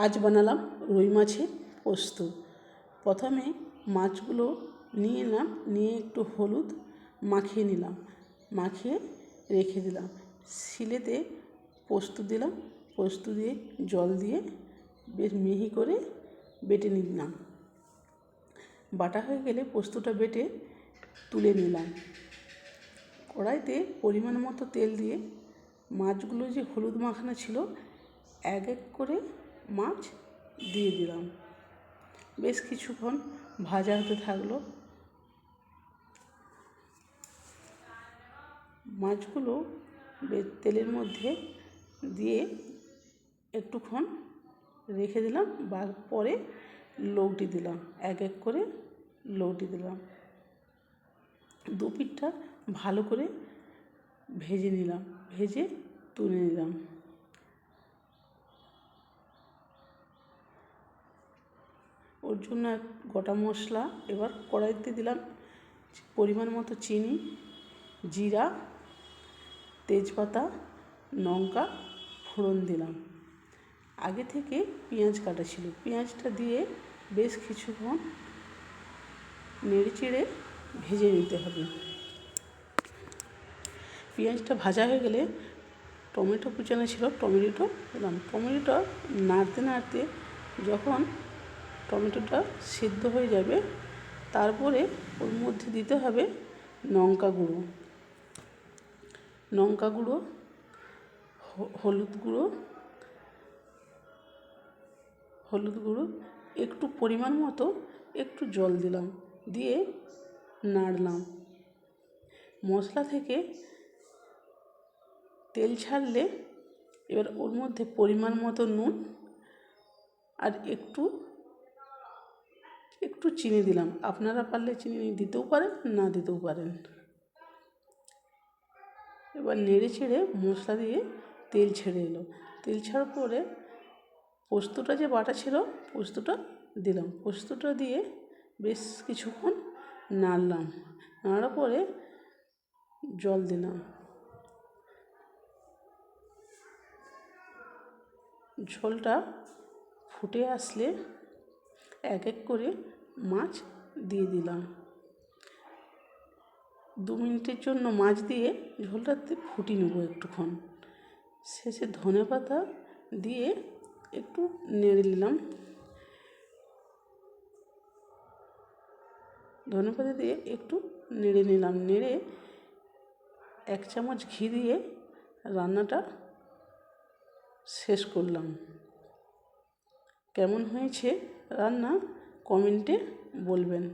আজ বানালাম রুই মাছের পোস্ত। প্রথমে মাছগুলো নিয়ে নিলাম, নিয়ে একটু হলুদ মাখিয়ে নিলাম, মাখিয়ে রেখে দিলাম। শিলেতে পোস্ত দিলাম, পোস্ত দিয়ে জল দিয়ে বেশ মিহি করে বেটে নিলাম। বাটা হয়ে গেলে পোস্তটা বেটে তুলে নিলাম। কড়াইতে পরিমাণ মতো তেল দিয়ে মাছগুলো যে হলুদ মাখানো ছিল এক এক করে মাছ দিয়ে দিলাম। বেশ কিছুক্ষণ ভাজা হতে থাকলো। মাছগুলো তেলের মধ্যে দিয়ে একটুক্ষণ রেখে দিলাম, বা পরে লৌটি দিলাম, এক এক করে লৌটি দিলাম। দু পিঠটা ভালো করে ভেজে নিলাম, ভেজে তুলে নিলাম। ওর জন্য গোটা মশলা এবার কড়াইতে দিলাম, পরিমাণ মতো চিনি, জিরা, তেজপাতা, লঙ্কা ফোড়ন দিলাম। আগে থেকে পেঁয়াজ কাটা ছিল, পেঁয়াজটা দিয়ে বেশ কিছুক্ষণ নেড়ে চেড়ে ভেজে নিতে হবে। পেঁয়াজটা ভাজা হয়ে গেলে টমেটো কুচানো ছিল, টমেটোটা দিলাম। টমেটোটা নাড়তে নাড়তে যখন টমেটোটা সিদ্ধ হয়ে যাবে, তারপরে ওর মধ্যে দিতে হবে লঙ্কা গুঁড়ো, হলুদ গুঁড়ো একটু পরিমাণ মতো একটু জল দিলাম, দিয়ে নাড়লাম। মশলা থেকে তেল ছাড়লে এবার ওর মধ্যে পরিমাণ মতো নুন আর একটু চিনি দিলাম। আপনারা পারলে চিনি দিতেও পারেন, না দিতেও পারেন। এবার নেড়ে ছেড়ে মশলা দিয়ে তেল ছেড়ে এলো। তেল ছাড়ার পরে পোস্তটা যে বাটা ছিল পোস্তটা দিলাম, পোস্তটা দিয়ে বেশ কিছুক্ষণ নাড়লাম। নাড়ার পরে জল দিলাম। ঝোলটা ফুটে আসলে এক এক করে মাছ দিয়ে দিলাম। 2 মিনিটের জন্য মাছ দিয়ে ঝোলটাতে ফুটিয়ে নেব একটুক্ষণ। শেষে ধনেপাতা দিয়ে একটু নেড়ে নিলাম। ধনেপাতা দিয়ে একটু নেড়ে নিলাম, নেড়ে 1 চামচ ঘি দিয়ে রান্নাটা শেষ করলাম। কেমন হয়েছে রান্না কমেন্টে বলবেন।